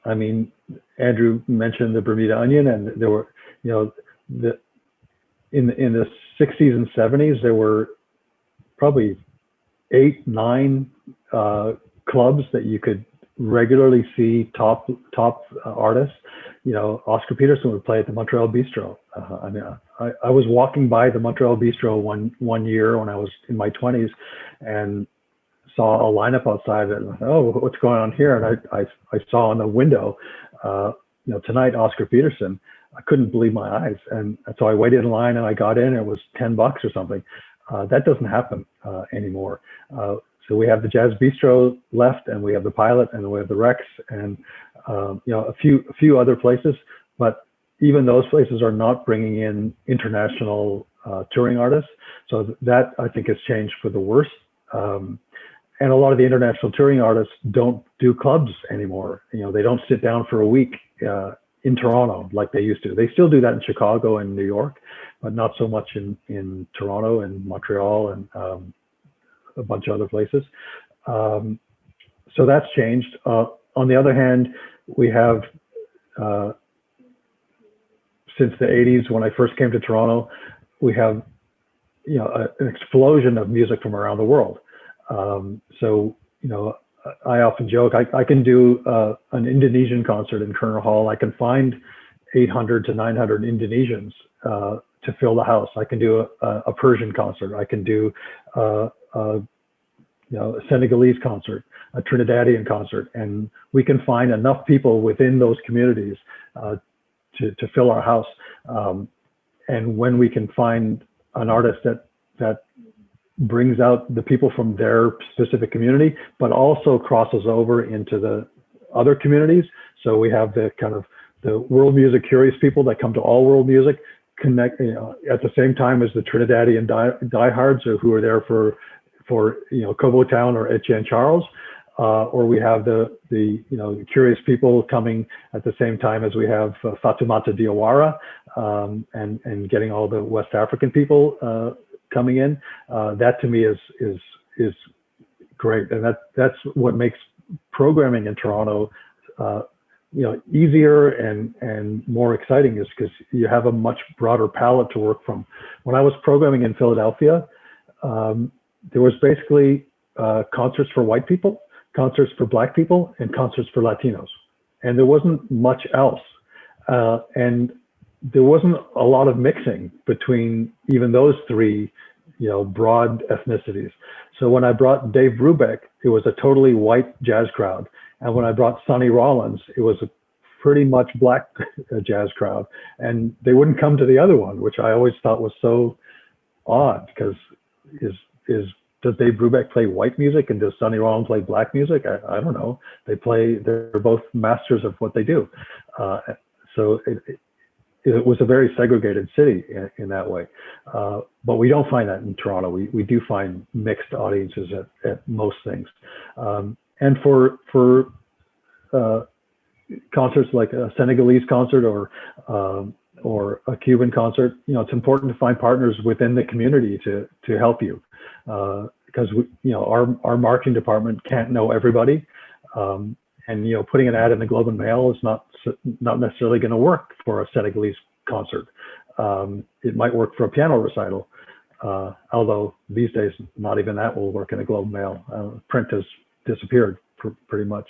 I mean, Andrew mentioned the Bermuda Onion, and there were, in the 60s and 70s, there were probably 8, 9 clubs that you could regularly see top artists. Oscar Peterson would play at the Montreal Bistro. I was walking by the Montreal Bistro one year when I was in my 20s, and saw a lineup outside and oh, what's going on here? And I saw in the window, tonight Oscar Peterson. I couldn't believe my eyes, and so I waited in line and I got in. And it was $10 or something. That doesn't happen anymore. So we have the Jazz Bistro left, and we have the Pilot, and we have the Rex, and a few other places. But even those places are not bringing in international touring artists. So that I think has changed for the worse. And a lot of the international touring artists don't do clubs anymore. They don't sit down for a week in Toronto like they used to. They still do that in Chicago and New York, but not so much in Toronto and Montreal and a bunch of other places. So that's changed. On the other hand, we have, since the 80s, when I first came to Toronto, we have an explosion of music from around the world. So, I often joke, I can do an Indonesian concert in Koerner Hall. I can find 800 to 900 Indonesians to fill the house. I can do a Persian concert. I can do a Senegalese concert, a Trinidadian concert, and we can find enough people within those communities to fill our house. And when we can find an artist that brings out the people from their specific community, but also crosses over into the other communities. So we have the kind of the world music curious people that come to all world music, connect at the same time as the Trinidadian diehards who are there for Kobo Town or Etienne Charles, or we have the curious people coming at the same time as we have Fatoumata Diawara, and getting all the West African people coming in. That to me is great, and that's what makes programming in Toronto easier and more exciting, is because you have a much broader palette to work from. When I was programming in Philadelphia, there was basically concerts for white people, concerts for Black people, and concerts for Latinos, and there wasn't much else. And there wasn't a lot of mixing between even those three, broad ethnicities. So when I brought Dave Brubeck, it was a totally white jazz crowd. And when I brought Sonny Rollins, it was a pretty much Black jazz crowd. And they wouldn't come to the other one, which I always thought was so odd, because his does Dave Brubeck play white music and does Sonny Rollins play black music? I don't know. They're both masters of what they do. So it was a very segregated city in that way. But we don't find that in Toronto. We do find mixed audiences at most things. And for concerts like a Senegalese concert or a Cuban concert, it's important to find partners within the community to help you. Because our marketing department can't know everybody. And putting an ad in the Globe and Mail is not necessarily going to work for a Senegalese concert. It might work for a piano recital, although these days not even that will work in the Globe and Mail. Print has disappeared pretty much.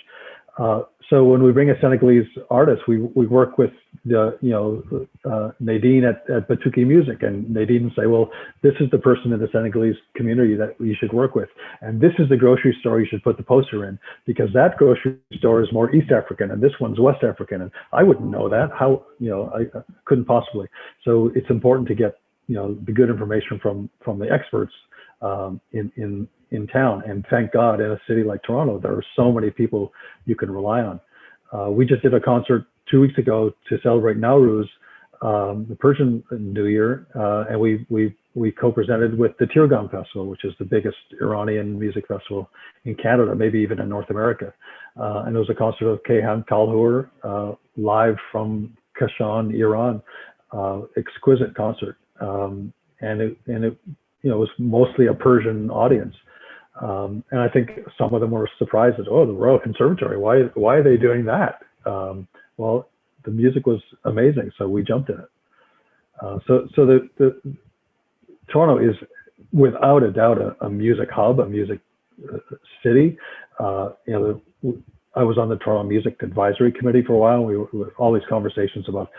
So when we bring a Senegalese artist, we work with Nadine at Batuki Music, and Nadine will say, well, this is the person in the Senegalese community that you should work with, and this is the grocery store you should put the poster in, because that grocery store is more East African and this one's West African, and I wouldn't know that. How I couldn't possibly. So it's important to get the good information from the experts in town. And thank God, in a city like Toronto, there are so many people you can rely on. We just did a concert 2 weeks ago to celebrate Nowruz, the Persian New Year, and we co-presented with the Tirgan Festival, which is the biggest Iranian music festival in Canada, maybe even in North America. And it was a concert of Kayhan Kalhur, live from Kashan, Iran. Exquisite concert, and it was mostly a Persian audience. And I think some of them were surprised that, oh, the Royal Conservatory, why are they doing that? Well, the music was amazing, so we jumped in it. So the Toronto is without a doubt a music hub, a music city. I was on the Toronto Music Advisory Committee for a while. We were all these conversations about,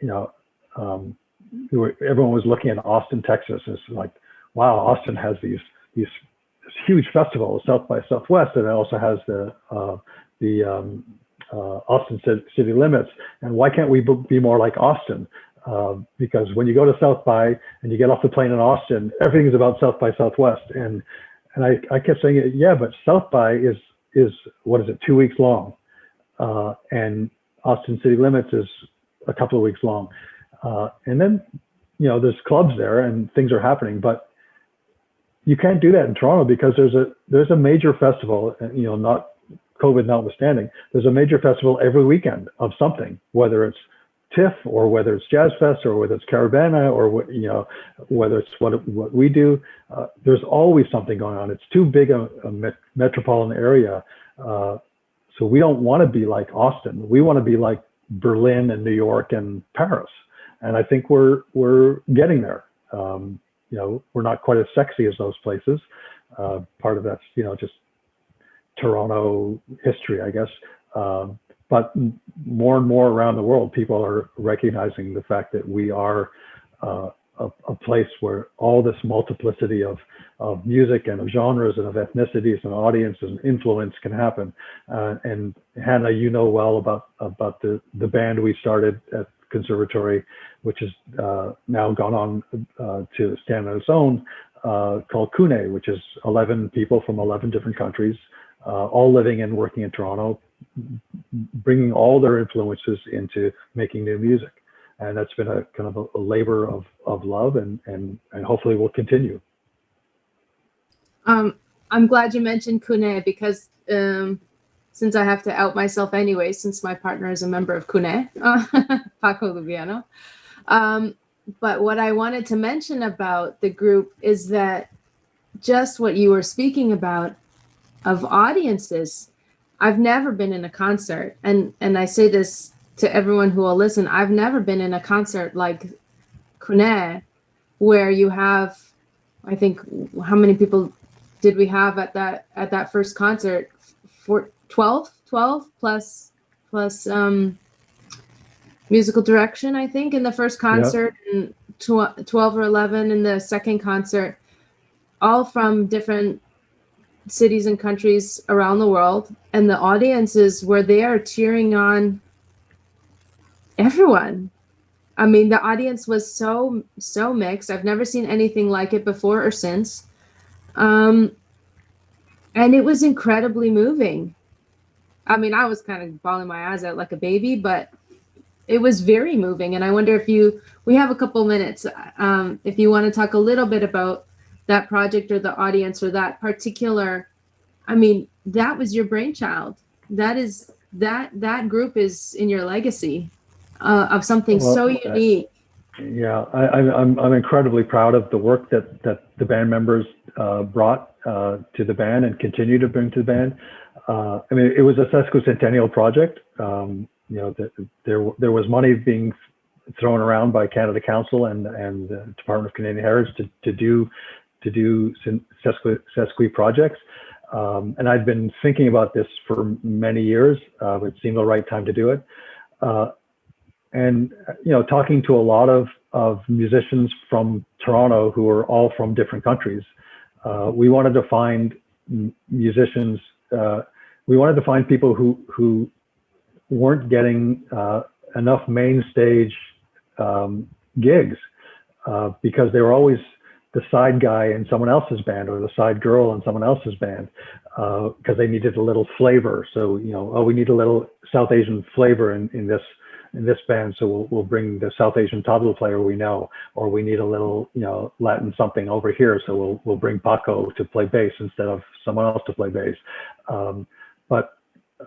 everyone was looking at Austin, Texas. It's like, wow, Austin has these huge festivals, South by Southwest, and it also has the Austin City Limits. And why can't we be more like Austin? Because when you go to South by and you get off the plane in Austin, everything's about South by Southwest. And I kept saying, yeah, but South by is what is it, 2 weeks long, and Austin City Limits is a couple of weeks long. And then there's clubs there and things are happening, but you can't do that in Toronto because there's a major festival, not COVID notwithstanding, there's a major festival every weekend of something, whether it's TIFF or whether it's Jazz Fest or whether it's Caravana or whether it's what we do. There's always something going on. It's too big a metropolitan area, so we don't want to be like Austin. We want to be like Berlin and New York and Paris, and I think we're getting there. We're not quite as sexy as those places. Part of that's just Toronto history, I guess. But more and more around the world, people are recognizing the fact that we are a place where all this multiplicity of music and of genres and of ethnicities and audiences and influence can happen. And Hannah, well about the band we started at Conservatory, which has now gone on to stand on its own, called Kune, which is 11 people from 11 different countries, all living and working in Toronto, bringing all their influences into making new music. And that's been a kind of a labor of love, and hopefully will continue. I'm glad you mentioned Kune because since I have to out myself anyway, since my partner is a member of Kune, Paco Luviano. But what I wanted to mention about the group is that just what you were speaking about of audiences, I've never been in a concert, and I say this to everyone who will listen, I've never been in a concert like Koerner, where you have, I think, how many people did we have at that first concert? 12 plus musical direction, I think, in the first concert, and 12 or 11 in the second concert, all from different cities and countries around the world. And the audiences were there cheering on everyone. I mean, the audience was so mixed. I've never seen anything like it before or since. And it was incredibly moving. I mean, I was kind of bawling my eyes out like a baby, but it was very moving. And I wonder if we have a couple minutes, if you want to talk a little bit about that project or the audience or that particular, I mean, that was your brainchild. That group is in your legacy of something so unique. Yeah, I'm incredibly proud of the work that the band members brought to the band and continue to bring to the band. I mean, it was a sesquicentennial project. You know, there was money being thrown around by Canada Council and the Department of Canadian Heritage to do sesqui projects. And I'd been thinking about this for many years. It seemed the right time to do it. And, you know, talking to a lot of musicians from Toronto who are all from different countries, we wanted to find musicians, we wanted to find people who weren't getting enough main stage gigs because they were always the side guy in someone else's band or the side girl in someone else's band because they needed a little flavor. So, you know, oh, we need a little South Asian flavor in this band, so we'll bring the South Asian tabla player we know, or we need a little, you know, Latin something over here, so we'll bring Paco to play bass instead of someone else to play bass. But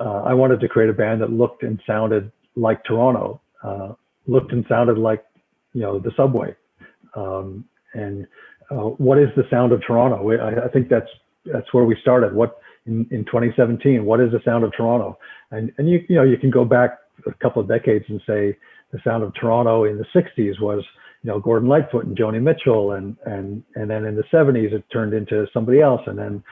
I wanted to create a band that looked and sounded like Toronto, looked and sounded like, you know, the subway. And what is the sound of Toronto? I think that's where we started. What in 2017? What is the sound of Toronto? And you know, you can go back a couple of decades and say the sound of Toronto in the 60s was, you know, Gordon Lightfoot and Joni Mitchell, and then in the 70s it turned into somebody else, and then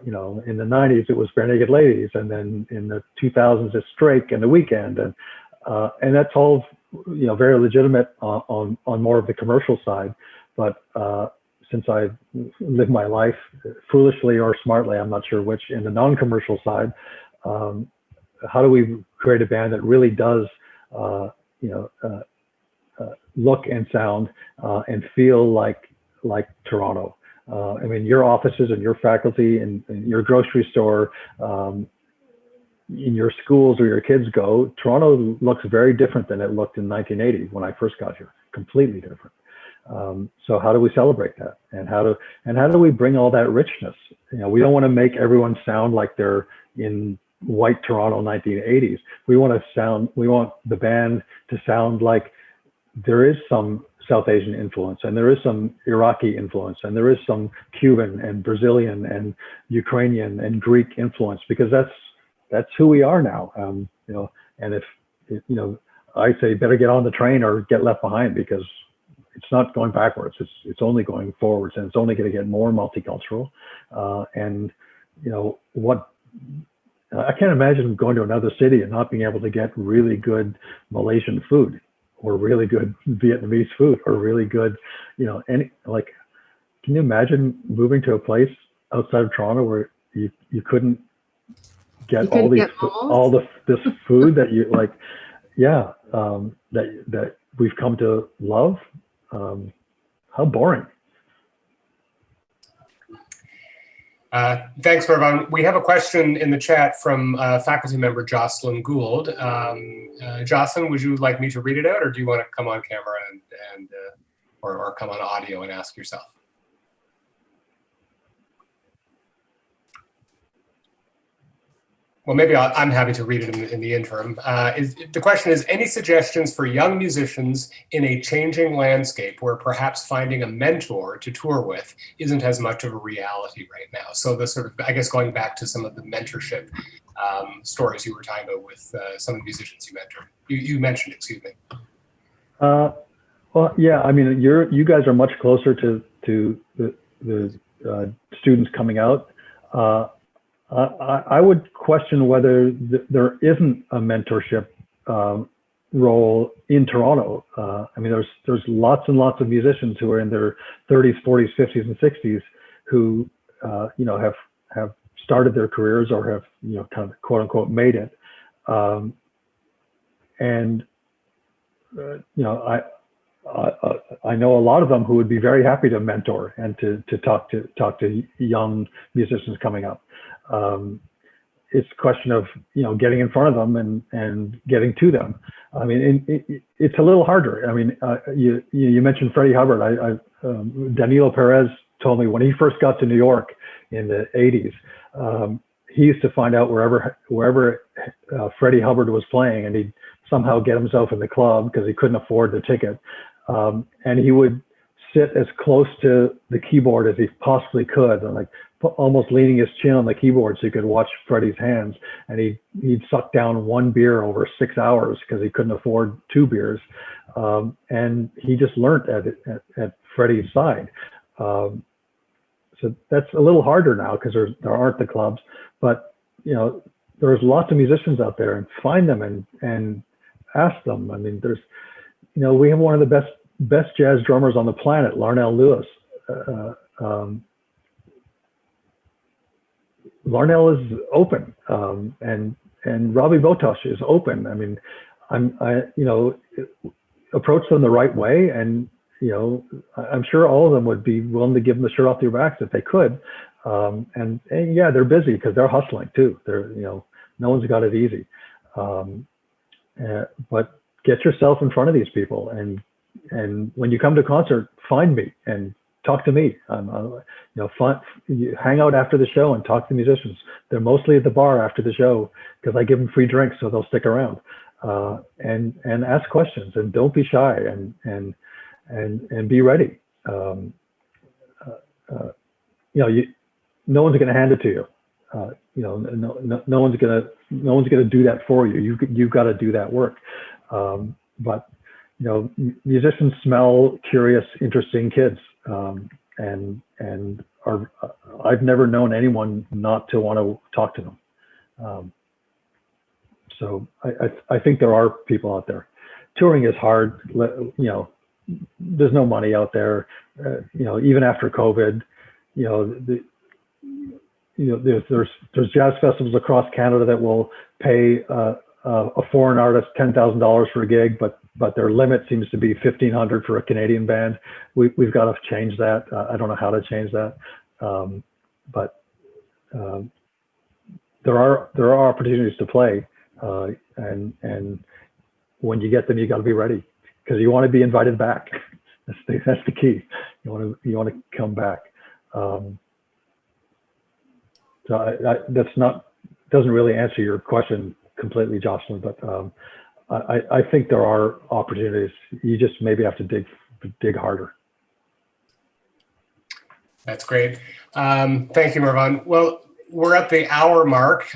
you know, in the 90s it was Bare Naked Ladies, and then in the 2000s it's Drake and The Weeknd, and that's all, you know, very legitimate on more of the commercial side. But since I lived my life foolishly or smartly, I'm not sure which, in the non-commercial side, how do we create a band that really does, you know, look and sound and feel like Toronto? I mean, your offices and your faculty and your grocery store, in your schools where your kids go, Toronto looks very different than it looked in 1980 when I first got here. Completely different. So how do we celebrate that? And how do we bring all that richness? You know, we don't want to make everyone sound like they're in white Toronto 1980s. We want the band to sound like there is some South Asian influence, and there is some Iraqi influence, and there is some Cuban and Brazilian and Ukrainian and Greek influence, because that's who we are now. You know, and if you know, I say better get on the train or get left behind, because it's not going backwards. It's only going forwards, and it's only going to get more multicultural. And you know what? I can't imagine going to another city and not being able to get really good Malaysian food, or really good Vietnamese food, or really good, you know, any, like, can you imagine moving to a place outside of Toronto where you couldn't get this food that you like? Yeah, that we've come to love. How boring. Thanks, Mervon. We have a question in the chat from faculty member Jocelyn Gould. Jocelyn, would you like me to read it out, or do you want to come on camera and or come on audio and ask yourself? Well, maybe I'm happy to read it in the interim. The question is, any suggestions for young musicians in a changing landscape where perhaps finding a mentor to tour with isn't as much of a reality right now? So the sort of, I guess, going back to some of the mentorship stories you were talking about with some of the musicians you mentioned, excuse me. Well, yeah, I mean, you guys are much closer to the students coming out. I would question whether there isn't a mentorship role in Toronto. I mean, there's lots and lots of musicians who are in their 30s, 40s, 50s, and 60s who you know, have started their careers or have, you know, kind of quote unquote made it. And you know, I know a lot of them who would be very happy to mentor and to talk to young musicians coming up. It's a question of, you know, getting in front of them and getting to them. I mean, it's a little harder. I mean, you mentioned Freddie Hubbard. Danilo Perez told me when he first got to New York in the 80s, he used to find out wherever Freddie Hubbard was playing, and he'd somehow get himself in the club because he couldn't afford the ticket. And he would sit as close to the keyboard as he possibly could, and like almost leaning his chin on the keyboard so he could watch Freddie's hands. And he'd suck down one beer over 6 hours because he couldn't afford 2 beers. And he just learned at Freddie's side. So that's a little harder now because there aren't the clubs, but you know, there's lots of musicians out there, and find them and ask them. I mean, there's, you know, we have one of the best jazz drummers on the planet, Larnell Lewis. Larnell is open, and Robbie Botosh is open. I mean, you know, approach them the right way, and you know, I'm sure all of them would be willing to give them the shirt off their backs if they could. And yeah, they're busy because they're hustling too. They're, you know, no one's got it easy. But get yourself in front of these people, and when you come to concert, find me and talk to me. You know, you hang out after the show and talk to musicians. They're mostly at the bar after the show because I give them free drinks, so they'll stick around. And ask questions, and don't be shy, and be ready. You know, no one's going to hand it to you. You know, no one's going to do that for you. You've got to do that work. But you know, musicians smell curious, interesting kids, and I've never known anyone not to want to talk to them. So I think there are people out there. Touring is hard. You know, there's no money out there. You know, even after COVID, you know, there's jazz festivals across Canada that will pay a foreign artist $10,000 for a gig, but their limit seems to be $1,500 for a Canadian band. We've got to change that. I don't know how to change that, but there are opportunities to play, and when you get them, you got to be ready, because you want to be invited back. That's the key. You want to come back. So doesn't really answer your question completely, Jocelyn, but I think there are opportunities. You just maybe have to dig harder. That's great. Thank you, Mervon. Well, we're at the hour mark,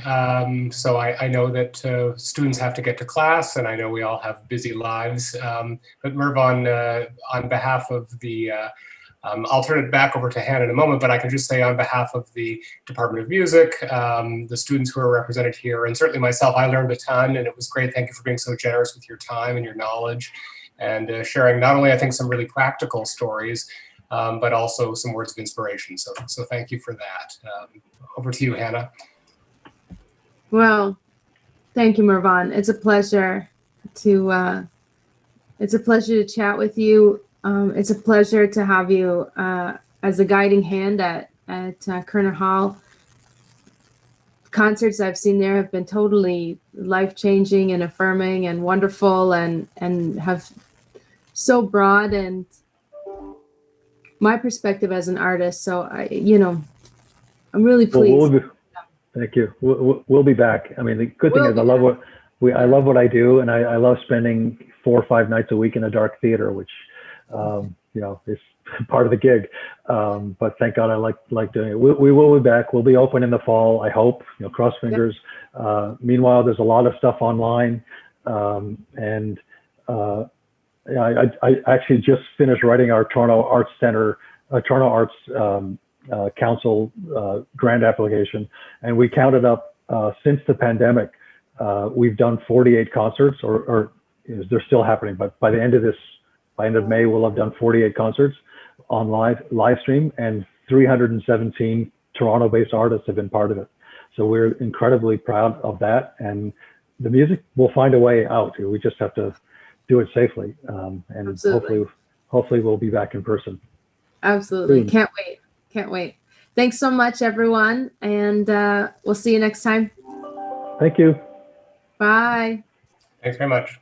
so I know that students have to get to class, and I know we all have busy lives. But Mervon, on behalf of the I'll turn it back over to Hannah in a moment, but I can just say on behalf of the Department of Music, the students who are represented here, and certainly myself, I learned a ton, and it was great. Thank you for being so generous with your time and your knowledge, and sharing not only, I think, some really practical stories, but also some words of inspiration. So thank you for that. Over to you, Hannah. Well, thank you, Mervon. It's a pleasure to chat with you. It's a pleasure to have you as a guiding hand at Koerner Hall. Concerts I've seen there have been totally life-changing and affirming and wonderful, and have so broadened my perspective as an artist. So I'm really pleased. Thank you. We'll be back. I mean, the good thing is I love what I do, and I love spending 4 or 5 nights a week in a dark theater, which is part of the gig. But thank God I like doing it. We will be back. We'll be open in the fall, I hope. Cross fingers. Yep. Meanwhile, there's a lot of stuff online, and I actually just finished writing our Toronto Arts Council grant application, and we counted up since the pandemic. We've done 48 concerts, or they're still happening, but by the end of May, we'll have done 48 concerts on live stream, and 317 Toronto-based artists have been part of it. So we're incredibly proud of that, and the music will find a way out. We just have to do it safely, and Absolutely. hopefully we'll be back in person. Absolutely. Soon. Can't wait. Can't wait. Thanks so much, everyone. And we'll see you next time. Thank you. Bye. Thanks very much.